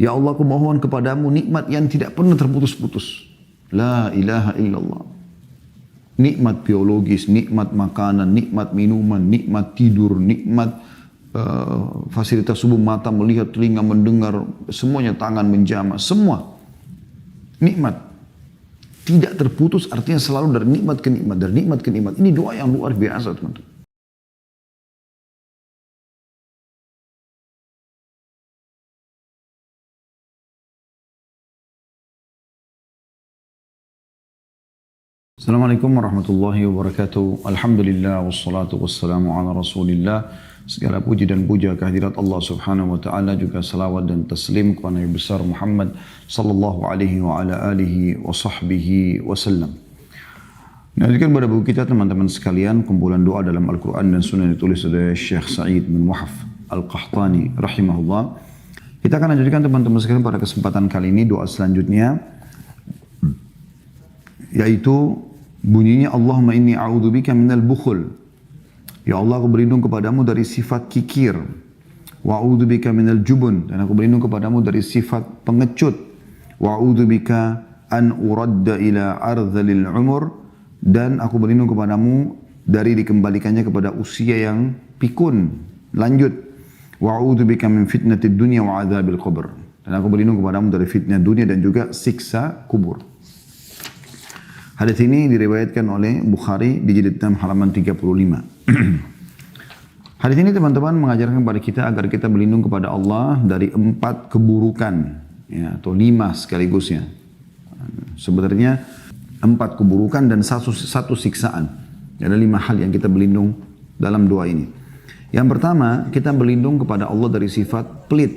Ya Allah, aku mohon kepadamu nikmat yang tidak pernah terputus-putus. La ilaha illallah. Nikmat biologis, nikmat makanan, nikmat minuman, nikmat tidur, nikmat fasilitas tubuh, mata melihat, telinga mendengar, semuanya, tangan menjamah, semua nikmat. Tidak terputus, artinya selalu dari nikmat ke nikmat, dari nikmat ke nikmat. Ini doa yang luar biasa, teman-teman. Assalamualaikum warahmatullahi wabarakatuh. Alhamdulillah wassalatu wassalamu ala Rasulillah. Segala puji dan puja kehadirat Allah Subhanahu wa taala, juga salawat dan taslim kepada Nabi besar Muhammad sallallahu alaihi wa ala alihi wa sahbihi wasallam. Lanjutkan pada buku kita teman-teman sekalian, kumpulan doa dalam Al-Qur'an dan Sunnah ditulis oleh Syekh Sa'id bin Wahf Al-Qahtani rahimahullah. Kita akan lanjutkan teman-teman sekalian pada kesempatan kali ini doa selanjutnya, yaitu bunyinya Allahumma inni a'udzubika minal bukhul. Ya Allah, aku berlindung kepadamu dari sifat kikir. Wa a'udzubika minal jubun, dan aku berlindung kepadamu dari sifat pengecut. Wa a'udzubika an uradda ila ardhalil umur, dan aku berlindung kepadamu dari dikembalikannya kepada usia yang pikun, lanjut. Wa a'udzubika min fitnatid dunya wa adzabil qabr, dan aku berlindung kepadamu dari fitnah dunia dan juga siksa kubur. Hadis ini diriwayatkan oleh Bukhari di jilid 6 halaman 35. Hadis ini teman-teman mengajarkan kepada kita agar kita berlindung kepada Allah dari 4 keburukan, ya, atau 5 sekaligusnya. Sebenarnya 4 keburukan dan satu siksaan. Ada 5 hal yang kita berlindung dalam doa ini. Yang pertama, kita berlindung kepada Allah dari sifat pelit.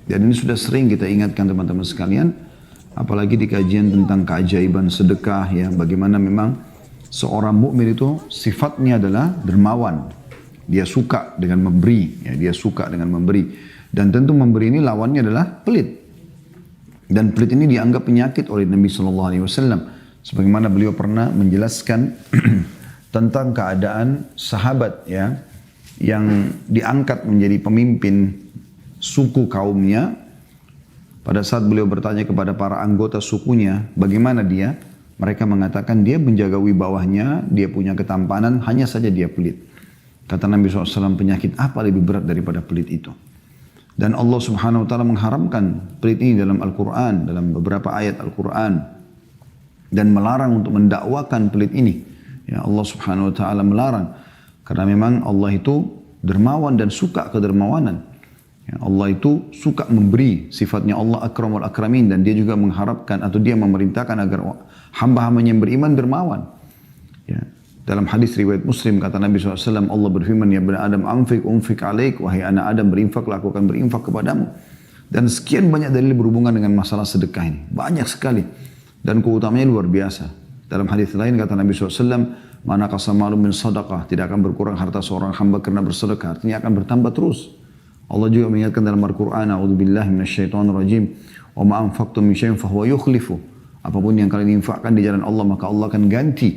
Dan ini sudah sering kita ingatkan teman-teman sekalian. Apalagi di kajian tentang keajaiban sedekah, ya, bagaimana memang seorang mukmin itu sifatnya adalah dermawan. Dia suka dengan memberi, ya, dia suka dengan memberi. Dan tentu memberi ini lawannya adalah pelit. Dan pelit ini dianggap penyakit oleh Nabi SAW. Sebagaimana beliau pernah menjelaskan tentang keadaan sahabat, ya, yang diangkat menjadi pemimpin suku kaumnya. Pada saat beliau bertanya kepada para anggota sukunya, bagaimana dia? Mereka mengatakan dia menjaga wibawahnya, dia punya ketampanan, hanya saja dia pelit. Kata Nabi SAW, penyakit apa lebih berat daripada pelit itu? Dan Allah Subhanahu wa ta'ala mengharamkan pelit ini dalam Al-Quran, dalam beberapa ayat Al-Quran. Dan melarang untuk mendakwakan pelit ini. Ya, Allah Subhanahu wa ta'ala melarang. Karena memang Allah itu dermawan dan suka kedermawanan. Ya, Allah itu suka memberi, sifatnya Allah akramul akramin, dan dia juga mengharapkan atau dia memerintahkan agar hamba-hambanya yang beriman dermawan. Ya, dalam hadis riwayat Muslim kata Nabi SAW, Allah berfirman, ya bani Adam anfik unfik alaik, wahai anak Adam berinfak, aku akan berinfak kepadamu. Dan sekian banyak dalil berhubungan dengan masalah sedekah ini, banyak sekali, dan keutamanya luar biasa. Dalam hadis lain kata Nabi SAW, mana qasamalu min sadaqah, tidak akan berkurang harta seorang hamba karena bersedekah, artinya akan bertambah terus. Allah juga mengingatkan dalam Al-Quran, a'udzubillahi minasyaitonirrajim, wa ma anfaqtum min syai'in fahuwa yukhlifu. Apapun yang kalian infakkan di jalan Allah, maka Allah akan ganti.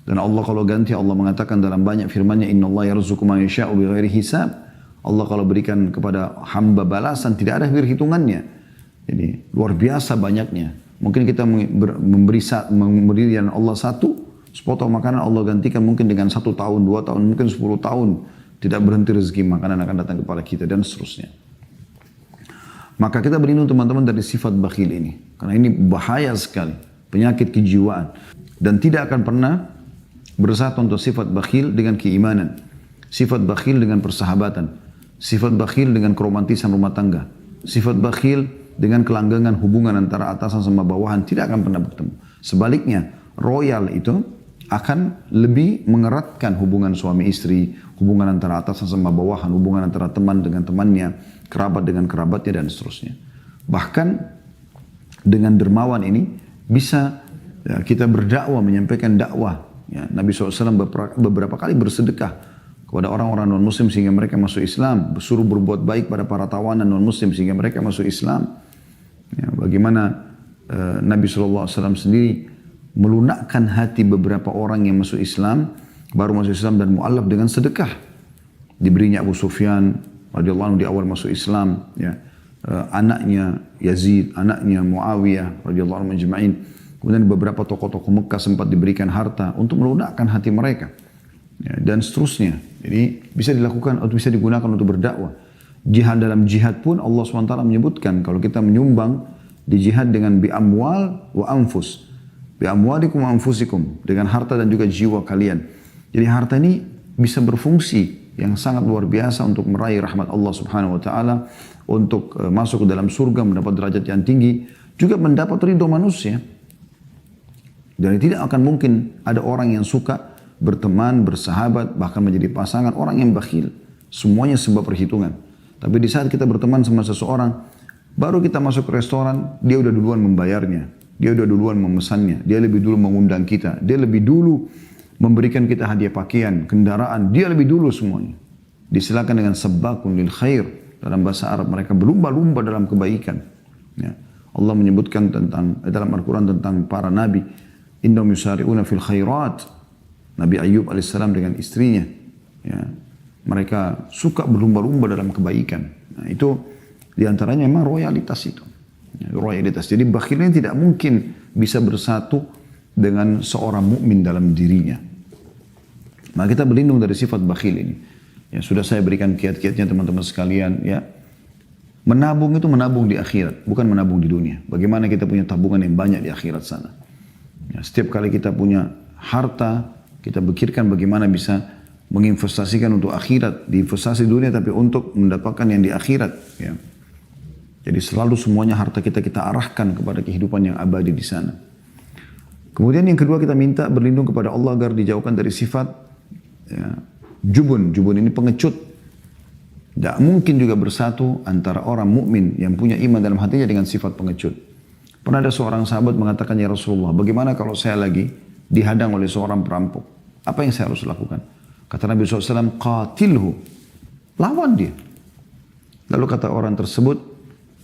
Dan Allah kalau ganti, Allah mengatakan dalam banyak firman-Nya, innallaha yarzuqu man yasha'u bighairi hisab. Allah kalau berikan kepada hamba balasan tidak ada hitungannya. Jadi luar biasa banyaknya. Mungkin kita memberi jalan Allah satu, sepotong makanan Allah gantikan mungkin dengan 1 tahun, 2 tahun, mungkin 10 tahun. Tidak berhenti rezeki makanan akan datang kepada kita dan seterusnya. Maka kita berlindung teman-teman dari sifat bakhil ini. Karena ini bahaya sekali. Penyakit kejiwaan. Dan tidak akan pernah bersatu untuk sifat bakhil dengan keimanan. Sifat bakhil dengan persahabatan. Sifat bakhil dengan keromantisan rumah tangga. Sifat bakhil dengan kelanggengan hubungan antara atasan sama bawahan. Tidak akan pernah bertemu. Sebaliknya, royal itu akan lebih mengeratkan hubungan suami istri, hubungan antara atasan sama bawahan, hubungan antara teman dengan temannya, kerabat dengan kerabatnya, dan seterusnya. Bahkan dengan dermawan ini bisa, ya, kita berdakwah, menyampaikan dakwah. Ya, Nabi SAW beberapa kali bersedekah kepada orang-orang non-muslim sehingga mereka masuk Islam, bersuruh berbuat baik pada para tawanan non-muslim sehingga mereka masuk Islam. Ya, bagaimana Nabi SAW sendiri melunakkan hati beberapa orang yang masuk Islam, baru masuk Islam dan mu'alaf dengan sedekah. Diberinya Abu Sufyan radhiyallahu anhu di awal masuk Islam, ya. anaknya Yazid, anaknya Muawiyah radhiyallahu anhum ajma'in. Kemudian beberapa tokoh-tokoh Mekah sempat diberikan harta untuk melunakkan hati mereka. Ya, dan seterusnya. Jadi bisa dilakukan atau bisa digunakan untuk berdakwah. Jihad, dalam jihad pun Allah SWT menyebutkan kalau kita menyumbang di jihad dengan bi'amwal wa anfus. Bi'amwalikum wa anfusikum. Dengan harta dan juga jiwa kalian. Jadi harta ini bisa berfungsi yang sangat luar biasa untuk meraih rahmat Allah Subhanahu wa taala, untuk masuk ke dalam surga, mendapat derajat yang tinggi, juga mendapat ridho manusia. Dan tidak akan mungkin ada orang yang suka berteman, bersahabat, bahkan menjadi pasangan, orang yang bakhil. Semuanya sebab perhitungan. Tapi di saat kita berteman sama seseorang, baru kita masuk ke restoran, dia udah duluan membayarnya. Dia udah duluan memesannya. Dia lebih dulu mengundang kita. Dia lebih dulu memberikan kita hadiah pakaian, kendaraan. Dia lebih dulu semuanya. Disilakan dengan sabakun lil khair. Dalam bahasa Arab mereka berlumba-lumba dalam kebaikan. Ya. Allah menyebutkan tentang dalam Al-Quran tentang para nabi. Innahum yusari'una fil khairat. Nabi Ayub alaihissalam dengan istrinya. Ya. Mereka suka berlumba-lumba dalam kebaikan. Nah, itu diantaranya memang royalitas itu. Ya, royalitas. Jadi bakhil ini tidak mungkin bisa bersatu dengan seorang mukmin dalam dirinya. Maka kita berlindung dari sifat bakhil ini. Ya, sudah saya berikan kiat-kiatnya teman-teman sekalian. Ya. Menabung itu menabung di akhirat, bukan menabung di dunia. Bagaimana kita punya tabungan yang banyak di akhirat sana. Ya, setiap kali kita punya harta, kita pikirkan bagaimana bisa menginvestasikan untuk akhirat. Diinvestasi di dunia tapi untuk mendapatkan yang di akhirat. Ya. Jadi selalu semuanya harta kita arahkan kepada kehidupan yang abadi di sana. Kemudian yang kedua kita minta berlindung kepada Allah agar dijauhkan dari sifat ya, jubun. Jubun ini pengecut. Tidak mungkin juga bersatu antara orang mukmin yang punya iman dalam hatinya dengan sifat pengecut. Pernah ada seorang sahabat mengatakan, ya Rasulullah, bagaimana kalau saya lagi dihadang oleh seorang perampok? Apa yang saya harus lakukan? Kata Nabi SAW, qatilhu. Lawan dia. Lalu kata orang tersebut,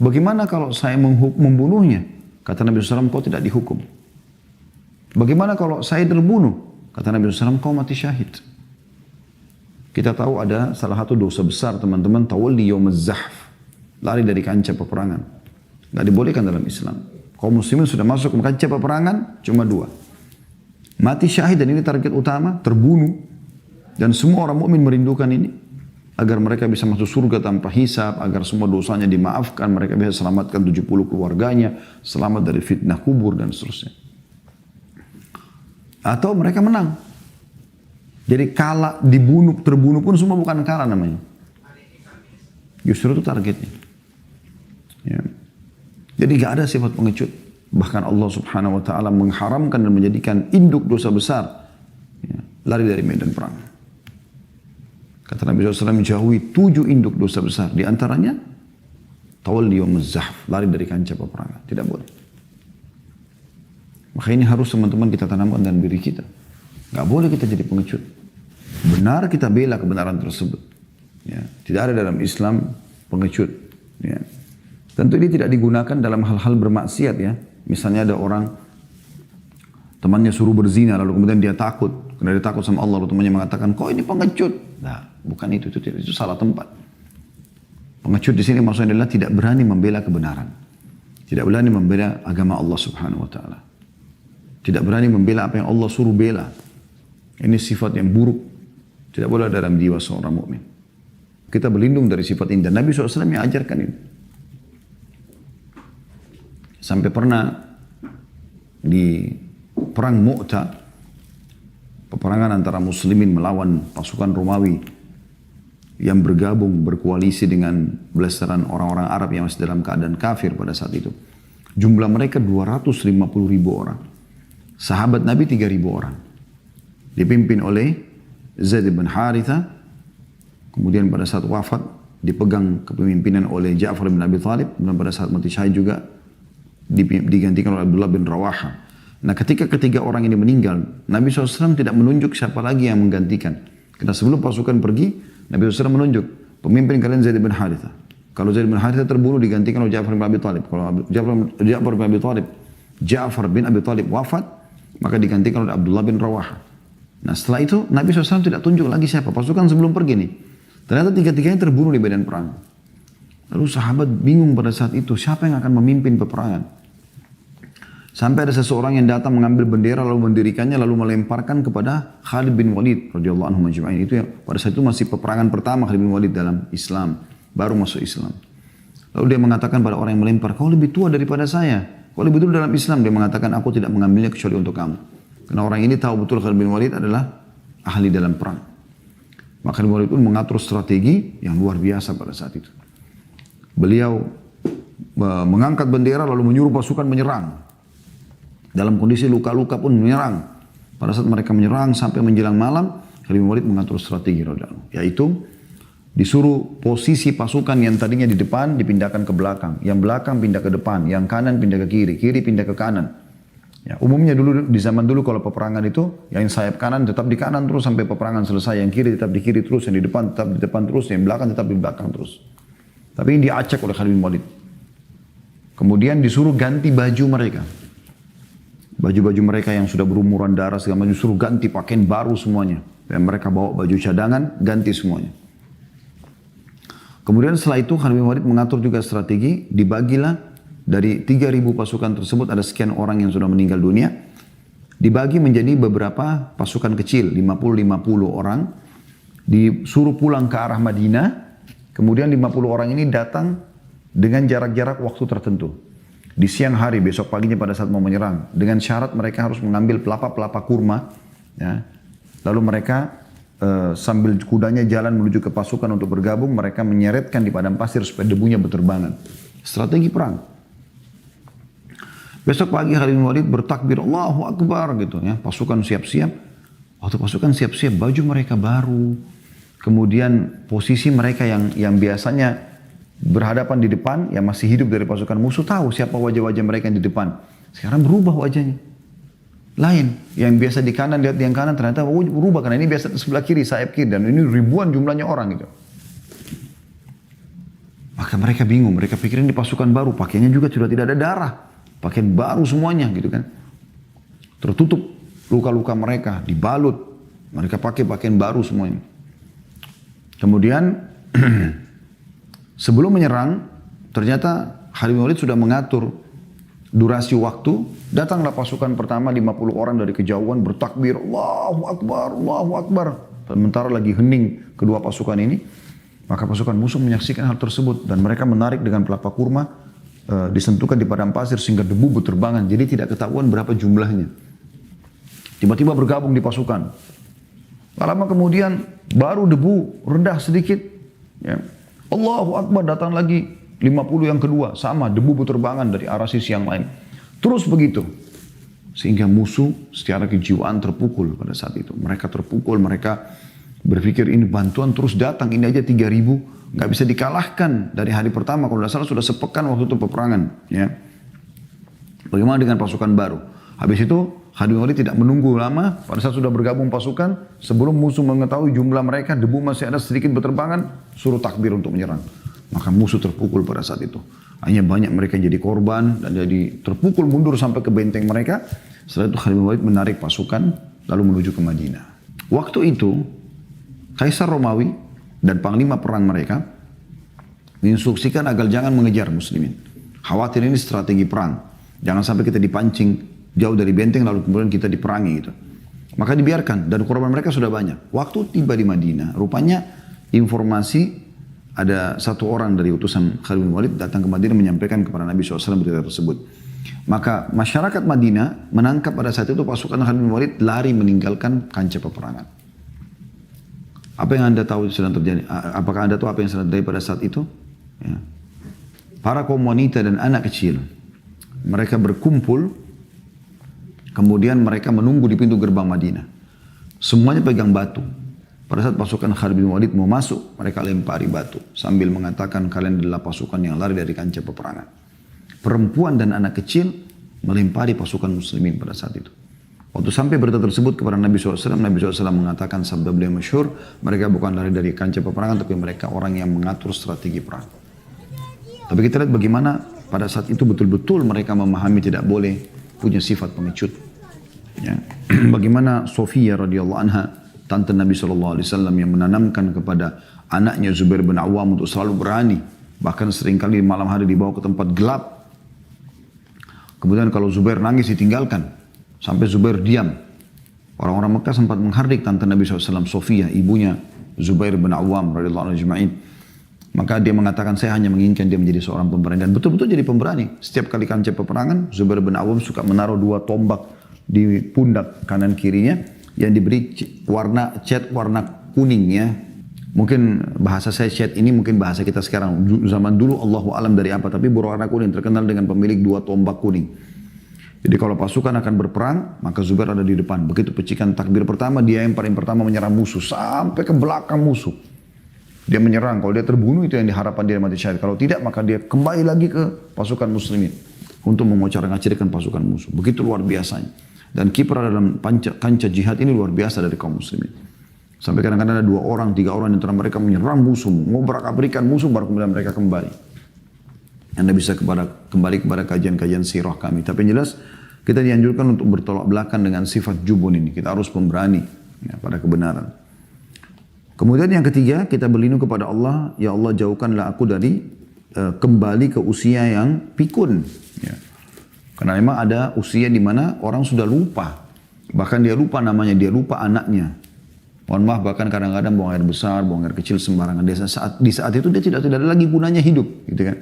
bagaimana kalau saya membunuhnya? Kata Nabi SAW, kau tidak dihukum. Bagaimana kalau saya terbunuh? Kata Nabi SAW, kau mati syahid. Kita tahu ada salah satu dosa besar teman-teman, tawalli yaumaz zahf. Lari dari kancah peperangan. Tidak dibolehkan dalam Islam. Kaum muslimin sudah masuk ke kancah peperangan, cuma dua. Mati syahid, dan ini target utama, terbunuh. Dan semua orang mukmin merindukan ini. Agar mereka bisa masuk surga tanpa hisab, agar semua dosanya dimaafkan, mereka bisa selamatkan 70 keluarganya, selamat dari fitnah kubur dan seterusnya. Atau mereka menang. Jadi kalah, dibunuh, terbunuh pun semua bukan kalah namanya. Justru itu targetnya. Ya. Jadi gak ada sifat pengecut. Bahkan Allah Subhanahu wa taala mengharamkan dan menjadikan induk dosa besar. Ya, lari dari medan perang. Kata Nabi SAW, jauhi 7 induk dosa besar. Di antaranya, tawalli yaumaz zahf, lari dari kancah peperangan. Tidak boleh. Maka ini harus teman-teman kita tanamkan dalam diri kita. Gak boleh kita jadi pengecut. Benar kita bela kebenaran tersebut. Ya, tidak ada dalam Islam pengecut. Ya. Tentu ini tidak digunakan dalam hal-hal bermaksiat ya. Misalnya ada orang temannya suruh berzina lalu kemudian dia takut. Karena dia takut sama Allah lalu temannya mengatakan, kok ini pengecut. Nah, bukan itu salah tempat. Pengecut di sini maksudnya adalah tidak berani membela kebenaran. Tidak berani membela agama Allah Subhanahu wa taala. Tidak berani membela apa yang Allah suruh bela. Ini sifat yang buruk. Tidak boleh dalam jiwa seorang mukmin. Kita berlindung dari sifat ini. Dan Nabi SAW yang ajarkan ini. Sampai pernah di perang Mu'tah, peperangan antara muslimin melawan pasukan Romawi yang bergabung, berkoalisi dengan belasan orang-orang Arab yang masih dalam keadaan kafir pada saat itu. Jumlah mereka 250.000 orang. Sahabat Nabi 3.000 orang. Dipimpin oleh Zaid bin Haritha. Kemudian pada saat wafat dipegang kepemimpinan oleh Ja'far bin Abi Thalib. Dan pada saat mati syahid juga digantikan oleh Abdullah bin Rawaha. Nah ketika ketiga orang ini meninggal, Nabi SAW tidak menunjuk siapa lagi yang menggantikan. Karena sebelum pasukan pergi, Nabi SAW menunjuk pemimpin kalian Zaid bin Haritha. Kalau Zaid bin Haritha terbunuh digantikan oleh Ja'far bin Abi Thalib. Kalau Ja'far bin Abi Thalib wafat, maka digantikan oleh Abdullah bin Rawaha. Nah setelah itu Nabi SAW tidak tunjuk lagi siapa. Pasukan sebelum pergi nih. Ternyata tiga-tiganya terbunuh di medan perang. Lalu sahabat bingung pada saat itu, siapa yang akan memimpin peperangan? Sampai ada seseorang yang datang mengambil bendera lalu mendirikannya lalu melemparkan kepada Khalid bin Walid radhiyallahu anhu majma'in. Itu yang pada saat itu masih peperangan pertama Khalid bin Walid dalam Islam, baru masuk Islam. Lalu dia mengatakan pada orang yang melempar, kau lebih tua daripada saya. Kau lebih tua dalam Islam. Dia mengatakan, aku tidak mengambilnya kecuali untuk kamu. Karena orang ini tahu betul Khalid bin Walid adalah ahli dalam perang. Maka Khalid bin Walid pun mengatur strategi yang luar biasa pada saat itu. Beliau mengangkat bendera lalu menyuruh pasukan menyerang. Dalam kondisi luka-luka pun menyerang. Pada saat mereka menyerang sampai menjelang malam, Khalid bin Walid mengatur strategi yaitu disuruh posisi pasukan yang tadinya di depan dipindahkan ke belakang, yang belakang pindah ke depan, yang kanan pindah ke kiri, kiri pindah ke kanan. Ya, umumnya dulu di zaman dulu kalau peperangan itu, yang sayap kanan tetap di kanan terus sampai peperangan selesai, yang kiri tetap di kiri terus, yang di depan tetap di depan terus, yang belakang tetap di belakang terus. Tapi ini diacak oleh Khalid bin Walid. Kemudian disuruh ganti baju mereka. Baju-baju mereka yang sudah berumuran darah segala macam disuruh ganti pakaian baru semuanya. Dan mereka bawa baju cadangan, ganti semuanya. Kemudian setelah itu Khalid bin Walid mengatur juga strategi, dibagilah dari 3.000 pasukan tersebut ada sekian orang yang sudah meninggal dunia. Dibagi menjadi beberapa pasukan kecil, 50-50 orang. Disuruh pulang ke arah Madinah. Kemudian 50 orang ini datang dengan jarak-jarak waktu tertentu. Di siang hari, besok paginya pada saat mau menyerang. Dengan syarat mereka harus mengambil pelapa-pelapa kurma. Ya. Lalu mereka sambil kudanya jalan menuju ke pasukan untuk bergabung, mereka menyeretkan di padang pasir supaya debunya berterbangan. Strategi perang. Besok pagi Khalid bin Walid bertakbir, Allahu Akbar gitu ya. Pasukan siap-siap. Waktu pasukan siap-siap, baju mereka baru. Kemudian posisi mereka yang biasanya berhadapan di depan, yang masih hidup dari pasukan musuh, tahu siapa wajah-wajah mereka yang di depan. Sekarang berubah wajahnya. Lain. Yang biasa di kanan, lihat yang kanan, ternyata berubah. Karena ini biasa di sebelah kiri, sayap kiri. Dan ini ribuan jumlahnya orang gitu. Maka mereka bingung. Mereka pikir ini pasukan baru. Pakaiannya juga sudah tidak ada darah. Pakaian baru semuanya gitu kan. Tertutup luka-luka mereka. Dibalut. Mereka pakai pakaian baru semuanya. Kemudian sebelum menyerang, ternyata Khalid bin Walid sudah mengatur durasi waktu. Datanglah pasukan pertama 50 orang dari kejauhan bertakbir, Allahu Akbar, Allahu Akbar. Sementara lagi hening kedua pasukan ini, maka pasukan musuh menyaksikan hal tersebut dan mereka menarik dengan pelapa kurma, disentuhkan di padang pasir sehingga debu berterbangan. Jadi tidak ketahuan berapa jumlahnya. Tiba-tiba bergabung di pasukan. Lama kemudian baru debu rendah sedikit. Ya. Allahu Akbar, datang lagi 50 yang kedua. Sama, debu berterbangan dari arah sisi yang lain. Terus begitu. Sehingga musuh secara kejiwaan terpukul pada saat itu. Mereka terpukul, mereka berpikir ini bantuan terus datang. Ini aja 3.000, nggak bisa dikalahkan dari hari pertama. Kalau tidak salah sudah sepekan waktu itu peperangan. Ya. Bagaimana dengan pasukan baru? Habis itu Khalid bin Walid tidak menunggu lama, pada saat sudah bergabung pasukan, sebelum musuh mengetahui jumlah mereka, debu masih ada sedikit berterbangan, suruh takbir untuk menyerang. Maka musuh terpukul pada saat itu. Hanya banyak mereka jadi korban dan jadi terpukul mundur sampai ke benteng mereka. Setelah itu Khalid bin Walid menarik pasukan lalu menuju ke Madinah. Waktu itu, Kaisar Romawi dan panglima perang mereka menginstruksikan agar jangan mengejar muslimin. Khawatir ini strategi perang. Jangan sampai kita dipancing jauh dari benteng lalu kemudian kita diperangi gitu. Maka dibiarkan dan korban mereka sudah banyak. Waktu tiba di Madinah, rupanya informasi ada satu orang dari utusan Khalid bin Walid datang ke Madinah menyampaikan kepada Nabi SAW berita tersebut. Maka masyarakat Madinah menangkap pada saat itu pasukan Khalid bin Walid lari meninggalkan kancah peperangan. Apa yang anda tahu sedang terjadi? Apakah anda tahu apa yang sedang terjadi pada saat itu? Ya. Para kaum wanita dan anak kecil, mereka berkumpul. Kemudian mereka menunggu di pintu gerbang Madinah. Semuanya pegang batu. Pada saat pasukan Khalid bin Walid mau masuk, mereka lempari batu. Sambil mengatakan kalian adalah pasukan yang lari dari kancah peperangan. Perempuan dan anak kecil melempari pasukan muslimin pada saat itu. Waktu sampai berita tersebut kepada Nabi SAW, Nabi SAW mengatakan sabda beliau masyhur, mereka bukan lari dari kancah peperangan, tapi mereka orang yang mengatur strategi perang. Tapi kita lihat bagaimana pada saat itu betul-betul mereka memahami tidak boleh punya sifat pengecut. Ya. Bagaimana Sofia radhiyallahu anha, tante Nabi SAW yang menanamkan kepada anaknya Zubair bin Awam untuk selalu berani Bahkan seringkali malam hari dibawa ke tempat gelap. Kemudian kalau Zubair nangis ditinggalkan. Sampai Zubair diam. Orang-orang Mekah sempat menghardik tante Nabi SAW, Sofia, ibunya Zubair bin Awam radhiyallahu anhu ajma'in. Maka dia mengatakan, saya hanya menginginkan dia menjadi seorang pemberani. Dan betul-betul jadi pemberani. Setiap kali kancah peperangan, Zubair bin Awam suka menaruh 2 tombak di pundak kanan kirinya yang diberi cat warna kuning ya. Mungkin bahasa saya cat ini mungkin bahasa kita sekarang. Zaman dulu Allahu alam dari apa, tapi berwarna kuning, terkenal dengan pemilik 2 tombak kuning. Jadi kalau pasukan akan berperang, maka Zubair ada di depan. Begitu pecikan takbir pertama, dia yang paling pertama menyerang musuh sampai ke belakang musuh. Dia menyerang, kalau dia terbunuh itu yang diharapkan dia mati syahid. Kalau tidak, maka dia kembali lagi ke pasukan muslimin untuk mengocar-ngacirkan pasukan musuh. Begitu luar biasanya. Dan kiprah dalam kancah jihad ini luar biasa dari kaum muslimin. Sampai kadang-kadang ada 2 orang, 3 orang di antara mereka menyerang musuh, ngobrak-abrikan musuh, baru kemudian mereka kembali. Anda bisa kembali kepada kajian-kajian sirah kami. Tapi yang jelas, kita dianjurkan untuk bertolak belakang dengan sifat jubun ini. Kita harus pemberani ya, pada kebenaran. Kemudian yang ketiga, kita berlindung kepada Allah. Ya Allah, jauhkanlah aku dari kembali ke usia yang pikun. Ya. Karena memang ada usia di mana orang sudah lupa. Bahkan dia lupa namanya, dia lupa anaknya. Mohon maaf, bahkan kadang-kadang buang air besar, buang air kecil sembarangan. Di saat itu dia tidak ada lagi gunanya hidup. Gitu kan.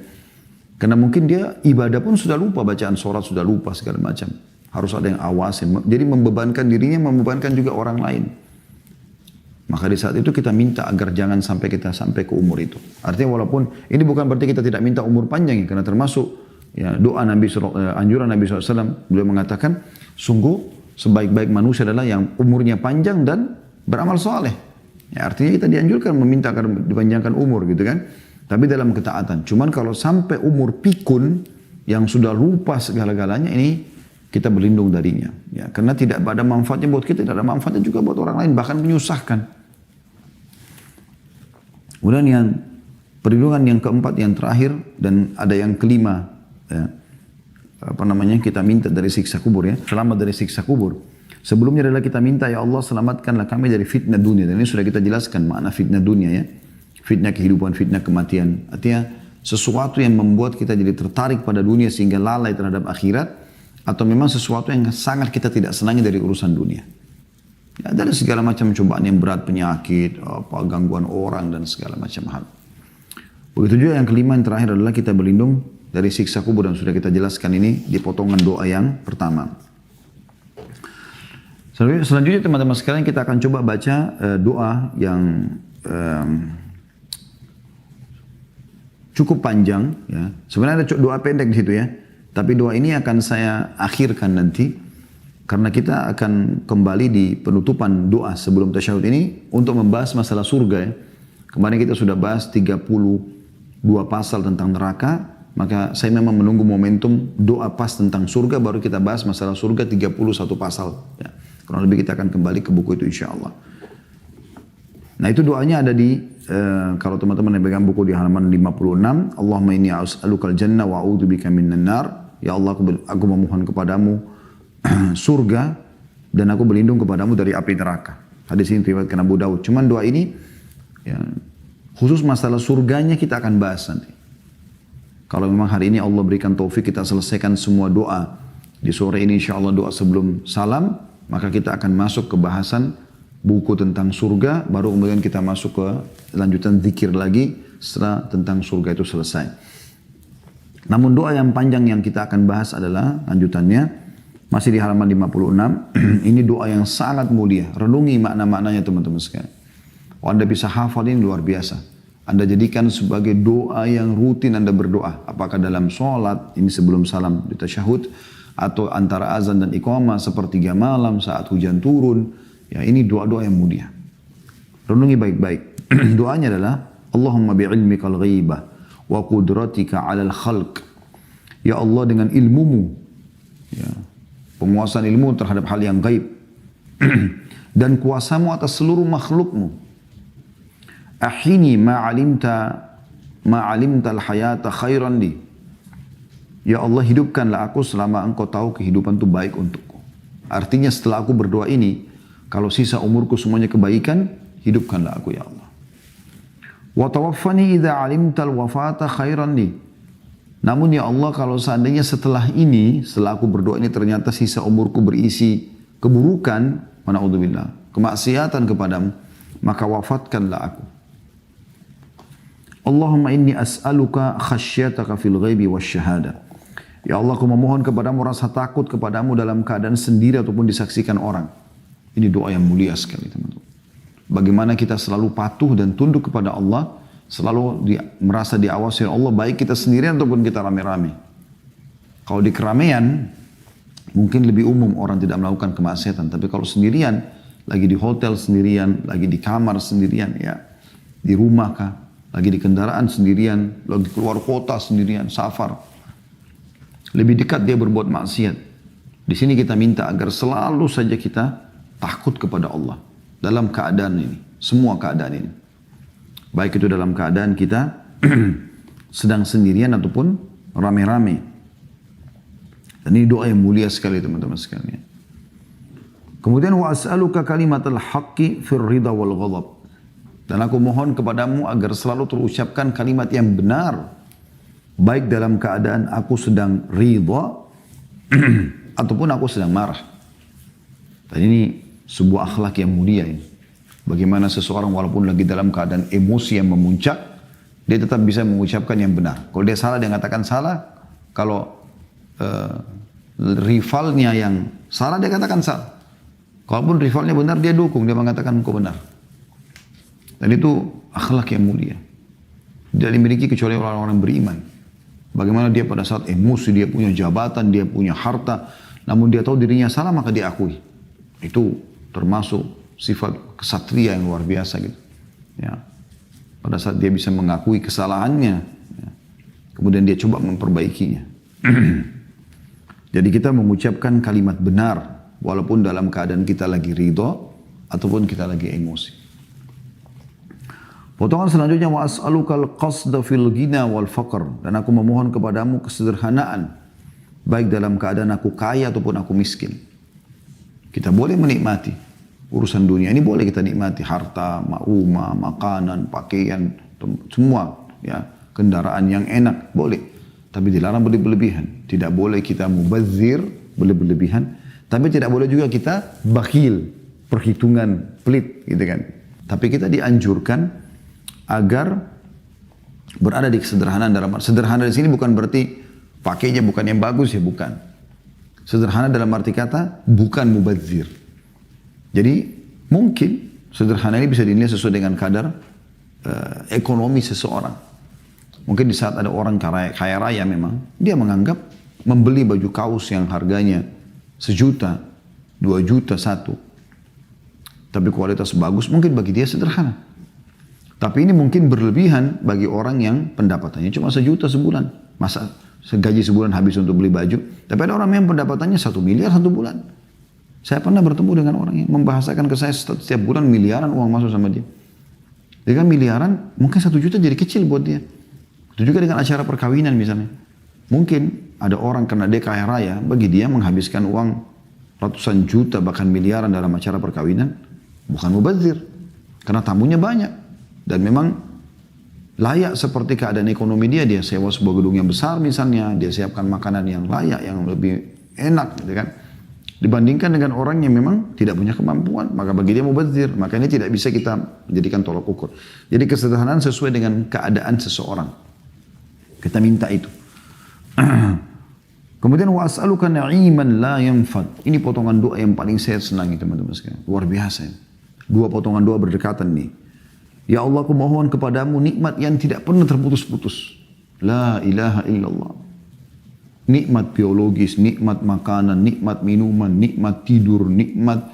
Karena mungkin dia ibadah pun sudah lupa, bacaan sholat sudah lupa segala macam. Harus ada yang awasin. Jadi membebankan dirinya, membebankan juga orang lain. Maka di saat itu kita minta agar jangan sampai kita sampai ke umur itu. Artinya walaupun ini bukan berarti kita tidak minta umur panjang. Karena termasuk ya, doa Nabi, anjuran Nabi SAW. Beliau mengatakan, sungguh sebaik-baik manusia adalah yang umurnya panjang dan beramal soleh. Ya, artinya kita dianjurkan meminta agar dipanjangkan umur gitu kan. Tapi dalam ketaatan. Cuman kalau sampai umur pikun yang sudah lupa segala-galanya, ini kita berlindung darinya. Ya, karena tidak ada manfaatnya buat kita, tidak ada manfaatnya juga buat orang lain, bahkan menyusahkan. Kemudian yang perlindungan yang keempat, yang terakhir, dan ada yang kelima, ya, kita minta dari siksa kubur ya, selamat dari siksa kubur. Sebelumnya adalah kita minta, ya Allah selamatkanlah kami dari fitnah dunia. Dan ini sudah kita jelaskan makna fitnah dunia ya. Fitnah kehidupan, fitnah kematian. Artinya sesuatu yang membuat kita jadi tertarik pada dunia sehingga lalai terhadap akhirat. Atau memang sesuatu yang sangat kita tidak senangi dari urusan dunia. Ya, ada segala macam cobaan yang berat, penyakit, gangguan orang dan segala macam hal. Begitu juga yang kelima, yang terakhir adalah kita berlindung dari siksa kubur. Dan sudah kita jelaskan ini di potongan doa yang pertama. Selanjutnya teman-teman sekalian, kita akan coba baca doa yang cukup panjang ya. Sebenarnya ada doa pendek di situ ya. Tapi doa ini akan saya akhirkan nanti karena kita akan kembali di penutupan doa sebelum tasyahud ini untuk membahas masalah surga ya. Kemarin kita sudah bahas 32 pasal tentang neraka, maka saya memang menunggu momentum doa pas tentang surga baru kita bahas masalah surga 31 pasal ya. Kurang lebih kita akan kembali ke buku itu insyaallah. Nah itu doanya ada di kalau teman-teman yang pegang buku di halaman 56, Allahumma inni as'alukal jannah wa a'udzubika minan nar. Ya Allah, aku memohon kepadamu surga dan aku berlindung kepadamu dari api neraka. Hadis ini riwayatkan Abu Daud. Cuman doa ini ya, khusus masalah surganya kita akan bahas nanti. Kalau memang hari ini Allah berikan taufik kita selesaikan semua doa di sore ini insyaallah doa sebelum salam, maka kita akan masuk ke bahasan buku tentang surga, baru kemudian kita masuk ke lanjutan zikir lagi setelah tentang surga itu selesai. Namun doa yang panjang yang kita akan bahas adalah lanjutannya, masih di halaman 56. Ini doa yang sangat mulia. Renungi makna-maknanya teman-teman sekalian. Anda bisa hafal ini luar biasa. Anda jadikan sebagai doa yang rutin Anda berdoa. Apakah dalam sholat, ini sebelum salam di tasyahud, atau antara azan dan iqamah, sepertiga malam, saat hujan turun. Ya, ini doa-doa yang mulia. Renungi baik-baik. Doanya adalah, Allahumma bi'ilmikal ghaibah wa qudratika 'alal khalq. Ya Allah, dengan ilmumu ya, penguasaan ilmu terhadap hal yang gaib dan kuasamu atas seluruh makhlukmu. Ahini ma'alimta al-hayata khairan li. Ya Allah, hidupkanlah aku selama engkau tahu kehidupan itu baik untukku. Artinya setelah aku berdoa ini, kalau sisa umurku semuanya kebaikan, hidupkanlah aku ya Allah. Wa tawaffani idza 'alimtal wafata khairan li. Namun ya Allah, kalau seandainya setelah ini, setelah aku berdoa ini ternyata sisa umurku berisi keburukan, na'udzubillah, kemaksiatan kepadamu, maka wafatkanlah aku. Allahumma inni as'aluka khasyataka fil ghaibi wasyahada. Ya Allah, aku memohon kepadamu rasa takut kepadamu dalam keadaan sendiri ataupun disaksikan orang. Ini doa yang mulia sekali, teman-teman. Bagaimana kita selalu patuh dan tunduk kepada Allah, selalu merasa diawasi oleh Allah, baik kita sendirian ataupun kita rame-rame. Kalau di keramaian, mungkin lebih umum orang tidak melakukan kemaksiatan. Tapi kalau sendirian, lagi di hotel sendirian, lagi di kamar sendirian, ya, di rumah kah, lagi di kendaraan sendirian, lagi keluar kota sendirian, safar, lebih dekat dia berbuat maksiat. Di sini kita minta agar selalu saja kita takut kepada Allah dalam keadaan ini, semua keadaan ini. Baik itu dalam keadaan kita sedang sendirian ataupun rame-rame. Dan ini doa yang mulia sekali, teman-teman sekalian. Kemudian wa as'aluka kalimatal haqqi fir ridha wal ghadab. Dan aku mohon kepadamu agar selalu terucapkan kalimat yang benar, baik dalam keadaan aku sedang ridha ataupun aku sedang marah. Dan ini sebuah akhlak yang mulia ini. Bagaimana seseorang walaupun lagi dalam keadaan emosi yang memuncak, dia tetap bisa mengucapkan yang benar. Kalau dia salah, dia katakan salah. Kalau rivalnya yang salah, dia katakan salah. Kalaupun rivalnya benar, dia dukung, dia mengatakan engkau benar. Dan itu akhlak yang mulia. Tidak dimiliki kecuali orang-orang beriman. Bagaimana dia pada saat emosi, dia punya jabatan, dia punya harta, namun dia tahu dirinya salah, maka dia akui. Itu termasuk sifat kesatria yang luar biasa gitu. Ya. Pada saat dia bisa mengakui kesalahannya, ya, kemudian dia coba memperbaikinya. Jadi kita mengucapkan kalimat benar, walaupun dalam keadaan kita lagi ridho, ataupun kita lagi emosi. Potongan selanjutnya, wa as'alukal qasda fil ghina wal faqr. Dan aku memohon kepadamu kesederhanaan, baik dalam keadaan aku kaya ataupun aku miskin. Kita boleh menikmati urusan dunia ini, boleh kita nikmati harta, rumah, makanan, pakaian, semua, ya, kendaraan yang enak, boleh. Tapi dilarang berlebihan. Tidak boleh kita mubazir, berlebihan. Tapi tidak boleh juga kita bakhil, perhitungan, pelit, gitu kan. Tapi kita dianjurkan agar berada di kesederhanaan. Sederhana di sini bukan berarti pakainya bukan yang bagus, ya bukan. Sederhana dalam arti kata bukan mubazir. Jadi mungkin sederhana ini bisa dinilai sesuai dengan kadar ekonomi seseorang. Mungkin di saat ada orang kaya raya memang, dia menganggap membeli baju kaos yang harganya 1 juta, 2 juta satu, tapi kualitas bagus, mungkin bagi dia sederhana. Tapi ini mungkin berlebihan bagi orang yang pendapatannya cuma 1 juta sebulan. Masa gaji sebulan habis untuk beli baju? Tapi ada orang yang pendapatannya 1 miliar 1 bulan. Saya pernah bertemu dengan orang yang membahasakan ke saya setiap bulan miliaran uang masuk sama dia. Dengan miliaran mungkin 1 juta jadi kecil buat dia. Itu juga dengan acara perkawinan misalnya. Mungkin ada orang karena dia kaya raya, bagi dia menghabiskan uang ratusan juta bahkan miliaran dalam acara perkawinan bukan mubazir. Karena tamunya banyak. Dan memang layak seperti keadaan ekonomi dia. Dia sewa sebuah gedung yang besar misalnya. Dia siapkan makanan yang layak, yang lebih enak gitu kan. Dibandingkan dengan orang yang memang tidak punya kemampuan, maka bagi dia mubazir. Maka ini tidak bisa kita jadikan tolak ukur. Jadi kesederhanaan sesuai dengan keadaan seseorang. Kita minta itu. Kemudian wa as'aluka na'iman la yanfad. Ini potongan doa yang paling saya senangi teman-teman sekalian. Luar biasa. Dua potongan doa berdekatan nih. Ya Allah, aku mohon kepadamu nikmat yang tidak pernah terputus-putus. La ilaha illallah. Nikmat biologis, nikmat makanan, nikmat minuman, nikmat tidur, nikmat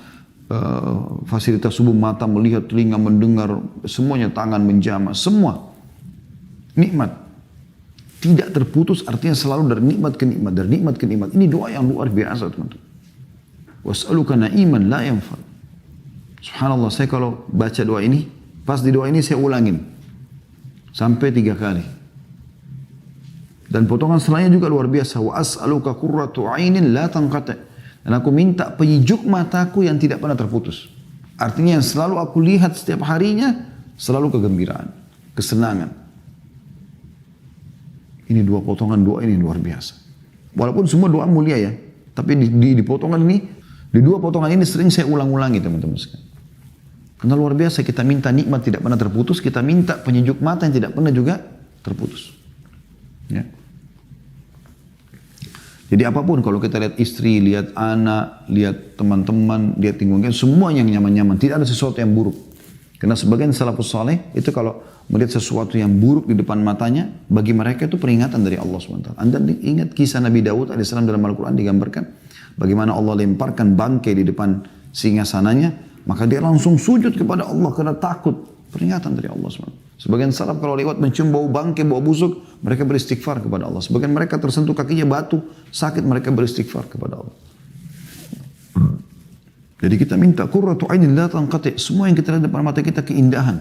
fasilitas tubuh, mata melihat, telinga mendengar, semuanya, tangan menjamah, semua nikmat. Tidak terputus, artinya selalu dari nikmat ke nikmat, dari nikmat ke nikmat. Ini doa yang luar biasa teman-teman. Was'aluka na'iman la yanfad. Subhanallah, saya kalau baca doa ini, pas di doa ini saya ulangin sampai 3 kali. Dan potongan selanjutnya juga luar biasa. Wa as'aluka qurratu 'ainin la tanqati'. Dan aku minta penyejuk mataku yang tidak pernah terputus. Artinya yang selalu aku lihat setiap harinya selalu kegembiraan, kesenangan. Ini dua potongan doa ini luar biasa. Walaupun semua doa mulia ya, tapi di potongan ini, di dua potongan ini sering saya ulang-ulangi teman-teman sekalian. Karena luar biasa, kita minta nikmat tidak pernah terputus, kita minta penyejuk mata yang tidak pernah juga terputus. Ya. Jadi apapun, kalau kita lihat istri, lihat anak, lihat teman-teman, lihat lingkungan, semua yang nyaman-nyaman, tidak ada sesuatu yang buruk. Karena sebagian salafus saleh itu kalau melihat sesuatu yang buruk di depan matanya, bagi mereka itu peringatan dari Allah SWT. Anda ingat kisah Nabi Daud AS dalam Al-Quran digambarkan, bagaimana Allah lemparkan bangkai di depan singgasananya, maka dia langsung sujud kepada Allah karena takut. Peringatan dari Allah SWT. Sebagian salaf kalau lewat mencium bau bangkai, bau busuk, mereka beristighfar kepada Allah. Sebagian mereka tersentuh kakinya batu, sakit, mereka beristighfar kepada Allah. Jadi kita minta qurratu ainin la tanqati', semua yang kita lihat depan mata kita keindahan.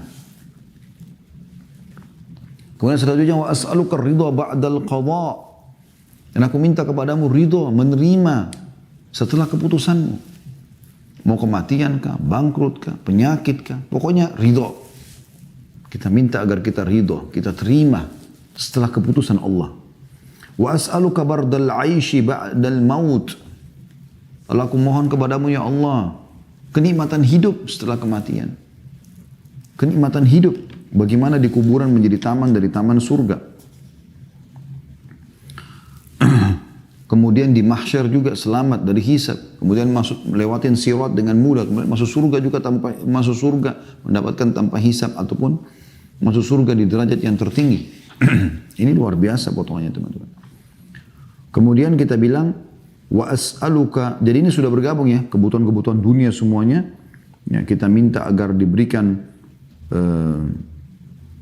Kemudian selanjutnya wa as'aluka ridha ba'dal qadha. Dan aku minta kepadamu ridha, menerima setelah keputusanmu. Mau kematian kah, bangkrut kah, penyakit kah, pokoknya ridha. Kita minta agar kita ridha, kita terima setelah keputusan Allah. Wa as'aluka bardal 'aishi ba'dal maut. Allah, aku mohon kepadamu ya Allah, kenikmatan hidup setelah kematian. Kenikmatan hidup, bagaimana di kuburan menjadi taman dari taman surga. Kemudian di mahsyar juga selamat dari hisab. Kemudian masuk lewatin sirat dengan mudah. Kemudian masuk surga juga tanpa masuk surga mendapatkan tanpa hisab ataupun masuk surga di derajat yang tertinggi. Ini luar biasa potongannya teman-teman. Kemudian kita bilang wa as'aluka, jadi ini sudah bergabung ya, kebutuhan-kebutuhan dunia semuanya. Ya, kita minta agar diberikan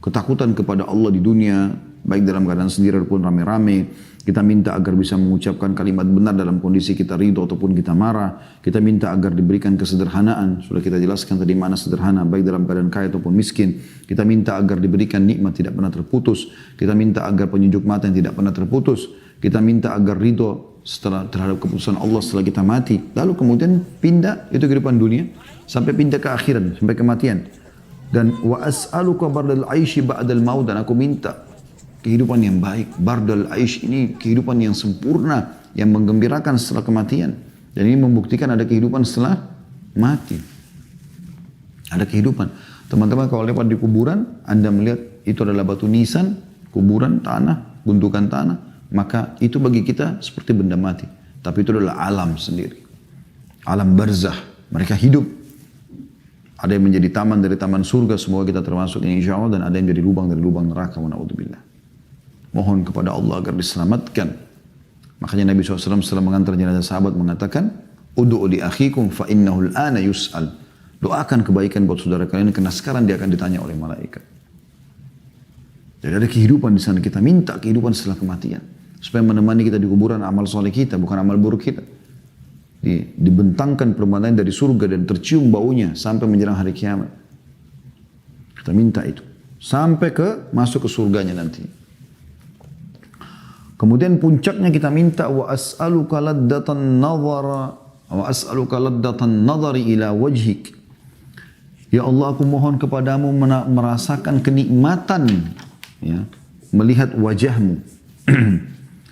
ketakutan kepada Allah di dunia, baik dalam keadaan sendiri ataupun rame-rame. Kita minta agar bisa mengucapkan kalimat benar dalam kondisi kita ridho ataupun kita marah. Kita minta agar diberikan kesederhanaan. Sudah kita jelaskan tadi mana sederhana, baik dalam keadaan kaya ataupun miskin. Kita minta agar diberikan nikmat tidak pernah terputus. Kita minta agar penyejuk mata yang tidak pernah terputus. Kita minta agar ridho setelah terhadap keputusan Allah setelah kita mati. Lalu kemudian pindah, itu kehidupan dunia, sampai pindah ke akhirat, sampai kematian. Dan wa as'aluka bardal 'aishi ba'dal maut, dan aku minta kehidupan yang baik. Bardal aish ini kehidupan yang sempurna, yang menggembirakan setelah kematian. Dan ini membuktikan ada kehidupan setelah mati. Ada kehidupan. Teman-teman kalau lewat di kuburan, Anda melihat itu adalah batu nisan, kuburan, tanah, gundukan tanah, maka itu bagi kita seperti benda mati. Tapi itu adalah alam sendiri. Alam barzah. Mereka hidup. Ada yang menjadi taman dari taman surga, semoga kita termasuk ini insya Allah, dan ada yang menjadi lubang dari lubang neraka. Na'udzubillah. Mohon kepada Allah agar diselamatkan. Makanya Nabi SAW setelah mengantar jenazah sahabat mengatakan, Udu'u li akhikum fa innahu al-ana yus'al. Doakan kebaikan buat saudara kalian karena sekarang dia akan ditanya oleh malaikat. Jadi ada kehidupan di sana, kita minta kehidupan setelah kematian. Supaya menemani kita di kuburan amal soleh kita, bukan amal buruk kita. Dibentangkan permadani dari surga dan tercium baunya sampai menjelang hari kiamat. Kita minta itu. Sampai masuk ke surganya nanti. Kemudian puncaknya kita minta wa as'aluka laddatan nadhari ila wajhik. Ya Allah, aku mohon kepadamu merasakan kenikmatan ya, melihat wajahmu.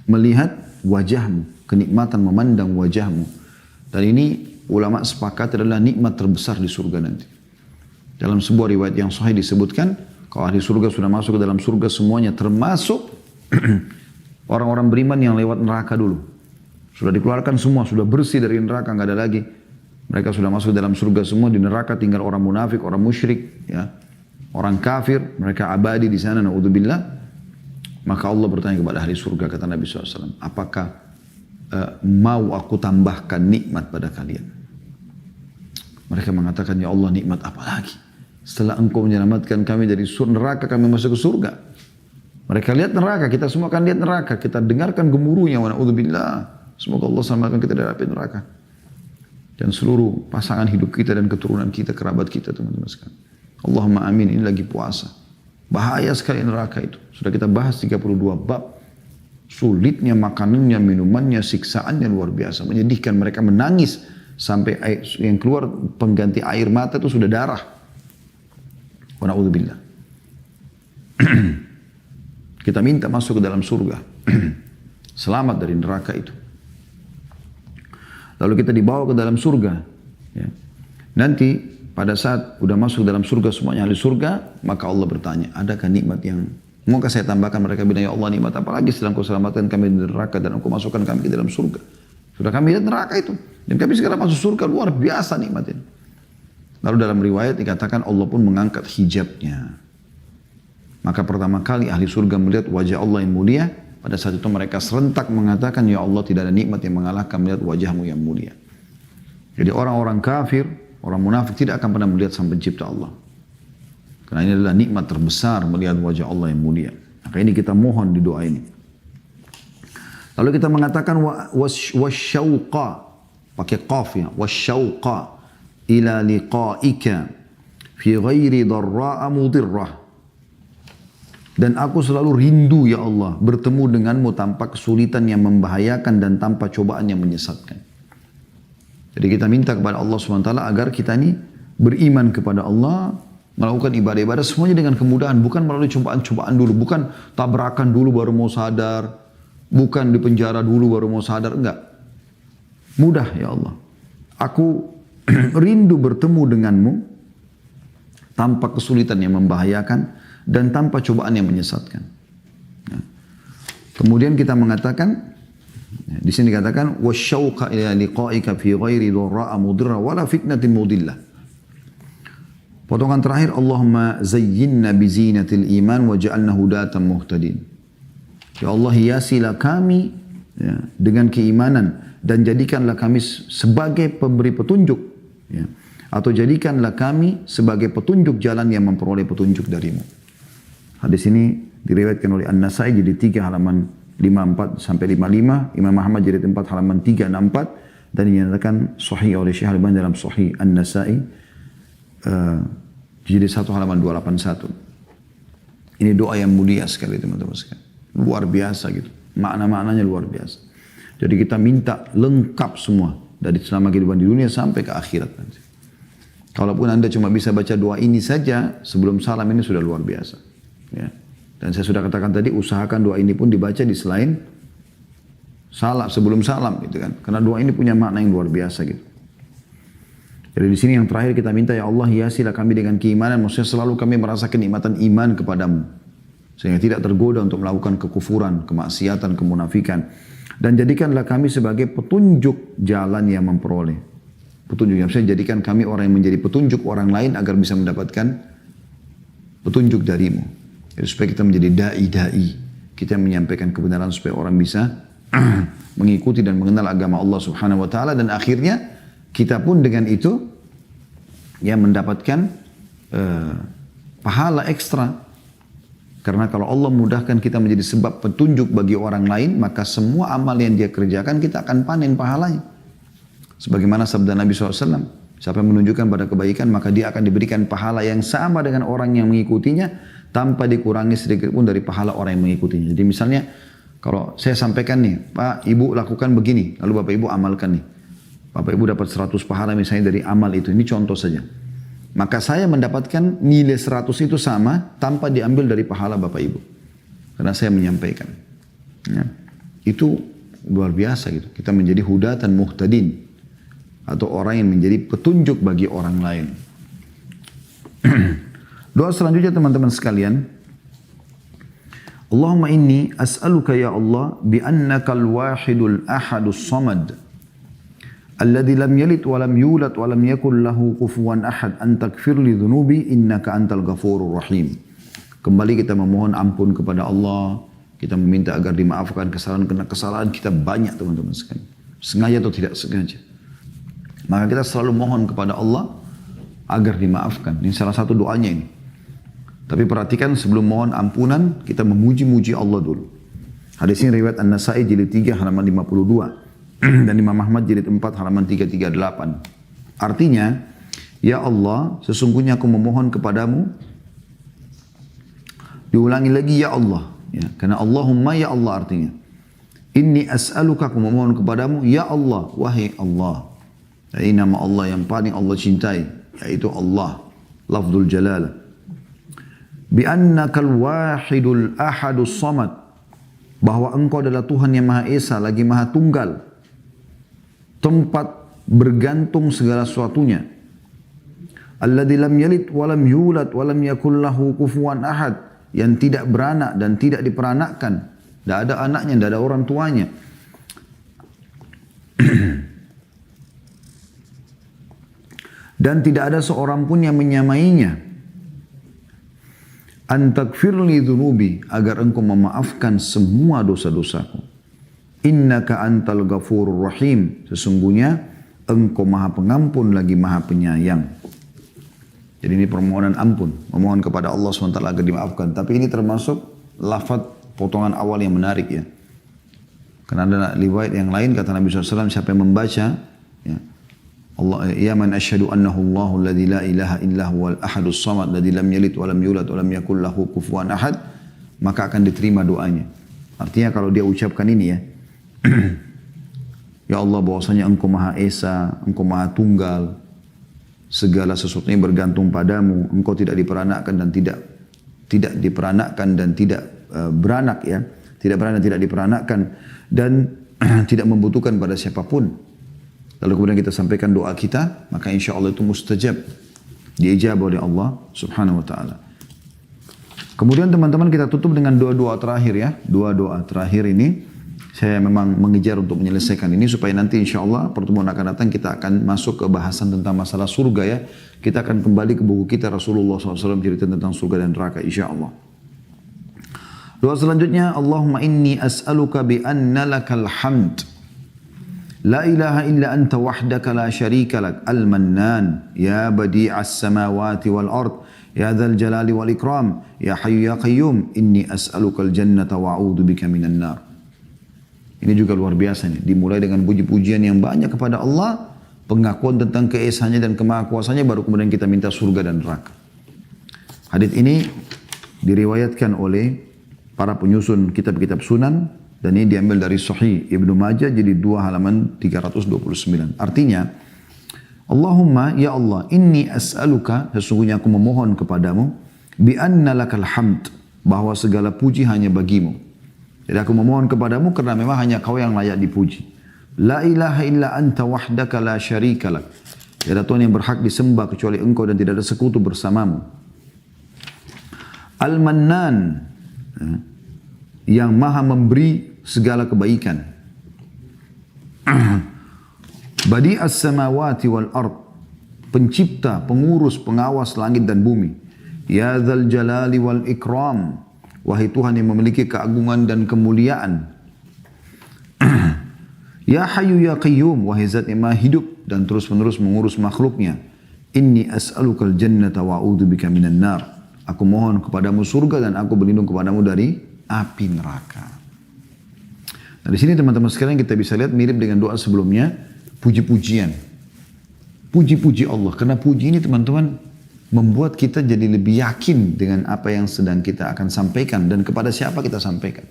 Melihat wajahmu, kenikmatan memandang wajahmu. Dan ini ulama sepakat adalah nikmat terbesar di surga nanti. Dalam sebuah riwayat yang sahih disebutkan, kalau ahli surga sudah masuk ke dalam surga semuanya, termasuk orang-orang beriman yang lewat neraka dulu. Sudah dikeluarkan semua, sudah bersih dari neraka, nggak ada lagi. Mereka sudah masuk dalam surga semua, di neraka tinggal orang munafik, orang musyrik, ya, orang kafir, mereka abadi di sana, na'udzubillah. Maka Allah bertanya kepada ahli surga, kata Nabi SAW, apakah mau aku tambahkan nikmat pada kalian? Mereka mengatakan, ya Allah, nikmat apa lagi? Setelah engkau menyelamatkan kami dari neraka, kami masuk ke surga. Mereka lihat neraka, kita semua akan lihat neraka. Kita dengarkan gemuruhnya, wa na'udzubillah. Semoga Allah selamatkan kita dari api neraka. Dan seluruh pasangan hidup kita dan keturunan kita, kerabat kita, teman-teman sekalian. Allahumma amin, ini lagi puasa. Bahaya sekali neraka itu. Sudah kita bahas 32 bab. Sulitnya makanannya, minumannya, siksaannya luar biasa. Menyedihkan, mereka menangis. Sampai yang keluar pengganti air mata itu sudah darah. Wa na'udzubillah. Kita minta masuk ke dalam surga. Selamat dari neraka itu. Lalu kita dibawa ke dalam surga. Ya. Nanti pada saat udah masuk dalam surga semuanya ahli surga, maka Allah bertanya, adakah nikmat yang maukah saya tambahkan? Mereka bilang, ya Allah, nikmat apa lagi setelah kau selamatkan kami dari neraka dan engkau masukkan kami ke dalam surga. Sudah kami lihat neraka itu. Dan kami sekarang masuk surga, luar biasa nikmatnya. Lalu dalam riwayat dikatakan Allah pun mengangkat hijabnya. Maka pertama kali ahli surga melihat wajah Allah yang mulia. Pada saat itu mereka serentak mengatakan, ya Allah, tidak ada nikmat yang mengalahkan melihat wajahmu yang mulia. Jadi orang-orang kafir, orang munafik tidak akan pernah melihat sang pencipta Allah. Karena ini adalah nikmat terbesar melihat wajah Allah yang mulia. Maka ini kita mohon di doa ini. Lalu kita mengatakan wasyauqa, pakai qaf ya, wasyauqa ila liqa'ika fi ghairi dharra'a mudirrah. Dan aku selalu rindu ya Allah bertemu denganmu tanpa kesulitan yang membahayakan dan tanpa cobaan yang menyesatkan. Jadi kita minta kepada Allah SWT agar kita ini beriman kepada Allah, melakukan ibadah-ibadah semuanya dengan kemudahan, bukan melalui cobaan-cobaan dulu, bukan tabrakan dulu baru mau sadar, bukan di penjara dulu baru mau sadar, enggak. Mudah ya Allah. Aku rindu bertemu denganmu tanpa kesulitan yang membahayakan dan tanpa cobaan yang menyesatkan. Ya. Kemudian kita mengatakan, ya, di sini dikatakan wasyauqa ila liqa'ika fi ghairi dharra'a mudirra wala fitnatin mudillah. Potongan terakhir, Allahumma zayyinna bi zinatil iman waj'alna hudatan muhtadin. Ya Allah, hiasilah kami ya, dengan keimanan dan jadikanlah kami sebagai pemberi petunjuk, ya. Atau jadikanlah kami sebagai petunjuk jalan yang memperoleh petunjuk darimu. Hadis ini diriwayatkan oleh An-Nasai jadi 3 halaman 54 sampai 55, Imam Ahmad jadi 4 halaman 364 dan dinyatakan sahih oleh Syekh Al-Albani dalam Sahih An-Nasai jadi 1 halaman 281. Ini doa yang mulia sekali teman-teman sekalian. Luar biasa gitu. Makna-maknanya luar biasa. Jadi kita minta lengkap semua dari selama kehidupan di dunia sampai ke akhirat nanti. Kalaupun Anda cuma bisa baca doa ini saja sebelum salam ini sudah luar biasa. Ya. Dan saya sudah katakan tadi, usahakan doa ini pun dibaca di selain salam, sebelum salam gitu kan. Karena doa ini punya makna yang luar biasa gitu. Jadi di sini yang terakhir kita minta, ya Allah, hiasilah kami dengan keimanan, maksudnya selalu kami merasakan kenikmatan iman kepadamu. Sehingga tidak tergoda untuk melakukan kekufuran, kemaksiatan, kemunafikan. Dan jadikanlah kami sebagai petunjuk jalan yang memperoleh. Petunjuk yang bisa jadikan kami orang yang menjadi petunjuk orang lain agar bisa mendapatkan petunjuk darimu. Jadi supaya kita menjadi da'i-da'i. Kita menyampaikan kebenaran supaya orang bisa mengikuti dan mengenal agama Allah Subhanahu wa taala, dan akhirnya kita pun dengan itu ya mendapatkan pahala ekstra. Karena kalau Allah mudahkan kita menjadi sebab petunjuk bagi orang lain, maka semua amal yang dia kerjakan kita akan panen pahalanya. Sebagaimana sabda Nabi SAW, siapa yang menunjukkan pada kebaikan maka dia akan diberikan pahala yang sama dengan orang yang mengikutinya, tanpa dikurangi sedikit pun dari pahala orang yang mengikutinya. Jadi misalnya kalau saya sampaikan nih, Pak, Ibu lakukan begini, lalu Bapak Ibu amalkan nih. Bapak Ibu dapat 100 pahala misalnya dari amal itu, ini contoh saja. Maka saya mendapatkan nilai 100 itu sama tanpa diambil dari pahala Bapak Ibu. Karena saya menyampaikan. Ya. Itu luar biasa gitu. Kita menjadi hudatan muhtadin. Atau orang yang menjadi petunjuk bagi orang lain. Doa selanjutnya teman-teman sekalian. Allahumma inni as'aluka ya Allah bi annakal wahidul ahadus samad alladhi lam yalid wa lam yulad wa lam yakul lahu kufuwan ahad an taghfir li dhunubi innaka antal ghafurur rahim. Kembali kita memohon ampun kepada Allah, kita meminta agar dimaafkan kesalahan, karena kesalahan kita banyak teman-teman sekalian. Sengaja atau tidak sengaja. Maka kita selalu mohon kepada Allah agar dimaafkan. Ini salah satu doanya ini. Tapi perhatikan sebelum mohon ampunan, kita memuji-muji Allah dulu. Hadis ini riwayat An-Nasai jilid 3 halaman 52. Dan Imam Ahmad jilid 4 halaman 338. Artinya, ya Allah, sesungguhnya aku memohon kepadamu. Diulangi lagi ya Allah. Ya, karena Allahumma ya Allah artinya. Inni as'aluka, aku memohon kepadamu, ya Allah, wahai Allah. Ini nama Allah yang paling Allah cintai, yaitu Allah, lafzul jalalah. bi annakal wahidul ahadus samad, bahwa engkau adalah Tuhan yang Maha Esa lagi Maha Tunggal, tempat bergantung segala sesuatunya. Alladzi lam yalid wa lam yulad wa lam yakul lahu kufuwan ahad, yang tidak beranak dan tidak diperanakkan, tidak ada anaknya, tidak ada orang tuanya. Dan tidak ada seorang pun yang menyamainya. Antakfirli dhunubi, agar engkau memaafkan semua dosa-dosaku. Innaka antal ghafurur rahim, sesungguhnya engkau Maha Pengampun lagi Maha Penyayang. Jadi ini permohonan ampun, memohon kepada Allah SWT agar dimaafkan. Tapi ini termasuk lafaz potongan awal yang menarik ya. Karena ada riwayat yang lain kata Nabi SAW, siapa yang membaca ya, Allah, ya man asyhadu annahu Allahu alladzi la ilaha illa huwal ahadus samad alladzi lam yalid wa lam yulad wa lam yakul lahu kufuwan ahad, maka akan diterima doanya. Artinya kalau dia ucapkan ini ya, ya Allah bahwasanya engkau Maha Esa, engkau Maha Tunggal, segala sesuatunya bergantung padamu, engkau tidak diperanakkan dan tidak diperanakkan dan tidak beranak ya, tidak beranak, tidak diperanakkan dan tidak membutuhkan pada siapapun. Lalu kemudian kita sampaikan doa kita, maka insya Allah itu mustajab, diijabah oleh Allah Subhanahu Wa Taala. Kemudian teman-teman kita tutup dengan doa-doa terakhir ya, doa-doa terakhir ini saya memang mengejar untuk menyelesaikan ini supaya nanti insya Allah pertemuan akan datang kita akan masuk ke bahasan tentang masalah surga ya. Kita akan kembali ke buku kita Rasulullah SAW cerita tentang surga dan neraka insya Allah. Doa selanjutnya, Allahumma inni as'aluka bi anna lakal hamd. La ilaha illa anta wahdaka la syarika lak al-mannan ya badi'as samawati wal ard ya dzal jalali wal ikram ya hayyu ya qayyum inni as'aluka al-jannata wa a'udzu bika minan nar. Ini juga luar biasa nih, dimulai dengan puji-pujian yang banyak kepada Allah, pengakuan tentang keesanya dan kemahakuasanya, baru kemudian kita minta surga dan neraka. Hadits ini diriwayatkan oleh para penyusun kitab-kitab sunan, dan ini diambil dari Sahih Ibnu Majah, jadi 2 halaman 329. Artinya, Allahumma ya Allah, inni as'aluka, sesungguhnya aku memohon kepadamu, bi anna lakal hamd, bahwa segala puji hanya bagimu. Jadi aku memohon kepadamu karena memang hanya kau yang layak dipuji. La ilaha illa anta wahdaka la syarika lak. Tidak ada Tuhan yang berhak disembah kecuali engkau dan tidak ada sekutu bersamamu. Al-Mannan, yang maha memberi segala kebaikan. Badi'as samawati wal ard, pencipta, pengurus, pengawas langit dan bumi. Ya dzal jalali wal ikram, wahai Tuhan yang memiliki keagungan dan kemuliaan. Ya Hayyu ya Qayyum, wahai Zat yang Maha hidup dan terus-menerus mengurus makhluknya. Inni as'alukal jannata wa a'udzubika minan nar. Aku mohon kepadamu surga dan aku berlindung kepadamu dari api neraka. Nah, di sini teman-teman sekalian kita bisa lihat mirip dengan doa sebelumnya, puji-pujian. Puji-puji Allah, karena puji ini teman-teman membuat kita jadi lebih yakin dengan apa yang sedang kita akan sampaikan dan kepada siapa kita sampaikan.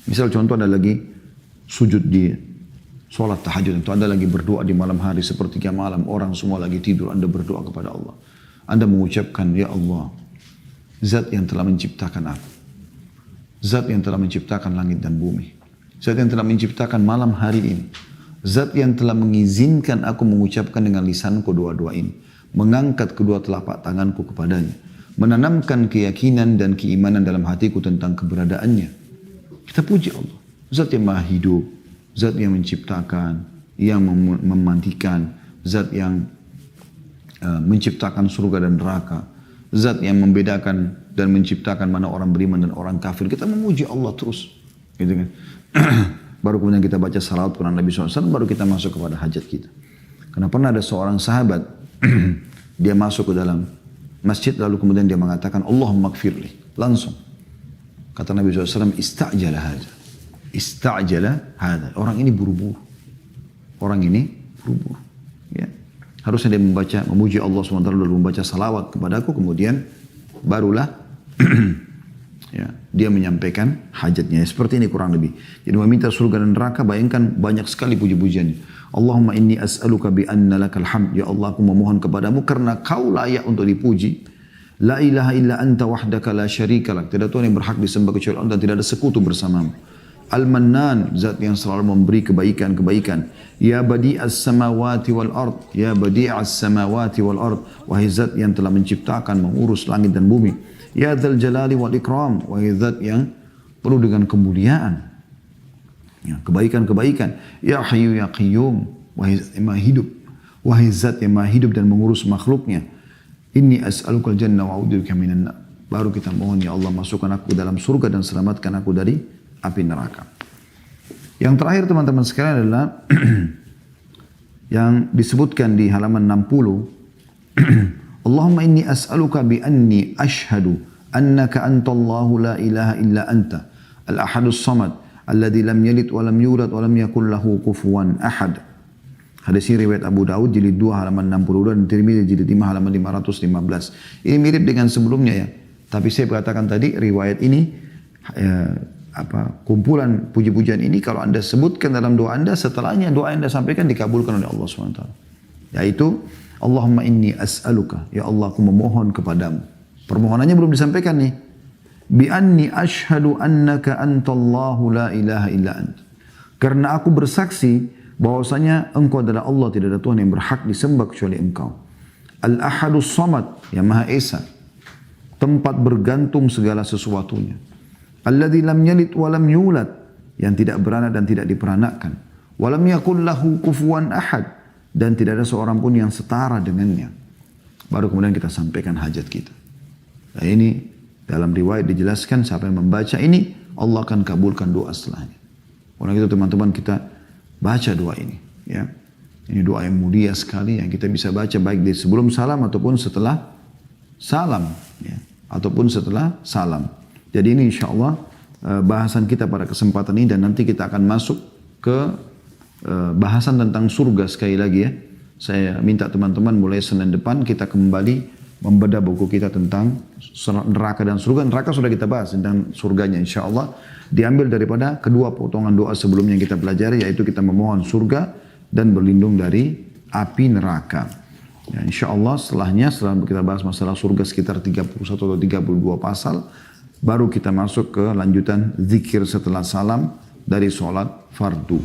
Misal contoh ada lagi sujud di sholat tahajud, itu Anda lagi berdoa di malam hari sepertiga malam, orang semua lagi tidur, Anda berdoa kepada Allah. Anda mengucapkan, ya Allah, Zat yang telah menciptakan aku, Zat yang telah menciptakan langit dan bumi, Zat yang telah menciptakan malam hari ini, Zat yang telah mengizinkan aku mengucapkan dengan lisanku doa-doa ini, mengangkat kedua telapak tanganku kepadanya, menanamkan keyakinan dan keimanan dalam hatiku tentang keberadaannya. Kita puji Allah. Zat yang maha hidup, Zat yang menciptakan, yang memantikan, Zat yang menciptakan surga dan neraka, Zat yang membedakan dan menciptakan mana orang beriman dan orang kafir. Kita memuji Allah terus. Gitu kan? Baru kemudian kita baca salawat kepada Nabi SAW, baru kita masuk kepada hajat kita. Karena pernah ada seorang sahabat, dia masuk ke dalam masjid lalu kemudian dia mengatakan Allahumma gfirli, langsung kata Nabi SAW, ista'jala hadha, ista'jala hadha, orang ini buru-buru, orang ini buru-buru ya. Harusnya dia membaca, memuji Allah SWT lalu membaca salawat kepadaku, kemudian barulah ya, dia menyampaikan hajatnya. Seperti ini kurang lebih. Jadi meminta surga dan neraka, bayangkan banyak sekali puji-pujiannya. Allahumma inni as'aluka bi anna lakal hamd. Ya Allah, aku memohon kepadamu karena kau layak untuk dipuji. La ilaha illa anta wahdaka la syarika lak. Tidak Tuhan yang berhak disembah kecuali Allah dan tidak ada sekutu bersamamu. Al-Mannan, zat yang selalu memberi kebaikan-kebaikan. Ya badi'as samawati wal ard, ya badi'as samawati wal ard. Wahai zat yang telah menciptakan, mengurus langit dan bumi. Ya dzal jalali wal ikram, wahai zat yang penuh dengan kemuliaan. Ya, kebaikan-kebaikan. Ya hayyu ya qayyum, wahai zat yang maha hidup. Wahai zat yang maha hidup dan mengurus makhluknya. Inni as'alukal jannah wa a'udzubika minan nar. Baru kita mohon, ya Allah, masukkan aku dalam surga dan selamatkan aku dari api neraka. Yang terakhir teman-teman sekalian adalah yang disebutkan di halaman 60. Allahumma inni as'aluka bi anni ashhadu annaka antallahu la ilaha illa anta al-ahadus samad alladzi lam yalid wa lam yulad wa lam yakul lahu kufuwan ahad. Hadis ini riwayat Abu Daud jilid 2 halaman 62 dan Tirmidzi jilid 5 halaman 515. Ini mirip dengan sebelumnya ya. Tapi saya katakan tadi riwayat ini kumpulan puji-pujian ini kalau Anda sebutkan dalam doa Anda, setelahnya doa Anda sampaikan dikabulkan oleh Allah SWT. Yaitu Allahumma inni as'aluka, ya Allah aku memohon kepadamu. Permohonannya belum disampaikan nih. Bi anni ashhadu annaka antallahu la ilaha illa anta. Karena aku bersaksi bahwasanya engkau adalah Allah, tidak ada Tuhan yang berhak disembah kecuali engkau. Al-ahadus samad, yang maha esa, tempat bergantung segala sesuatunya. Alladzi lam yalid wa lam yulad, yang tidak beranak dan tidak diperanakkan. Wa lam yakul lahu kufuwan ahad, dan tidak ada seorang pun yang setara dengannya. Baru kemudian kita sampaikan hajat kita. Nah ini dalam riwayat dijelaskan siapa yang membaca ini Allah akan kabulkan doa setelahnya. Oleh itu teman-teman kita baca doa ini, ya. Ini doa yang mulia sekali yang kita bisa baca baik di sebelum salam ataupun setelah salam, ya. Ataupun setelah salam. Jadi ini insya Allah bahasan kita pada kesempatan ini dan nanti kita akan masuk ke bahasan tentang surga sekali lagi ya. Saya minta teman-teman mulai Senin depan kita kembali membedah buku kita tentang neraka dan surga. Neraka sudah kita bahas tentang surganya insya Allah. Diambil daripada kedua potongan doa sebelumnya yang kita pelajari, yaitu kita memohon surga dan berlindung dari api neraka. Ya, insya Allah setelah kita bahas masalah surga sekitar 31 atau 32 pasal, baru kita masuk ke lanjutan zikir setelah salam dari sholat fardu.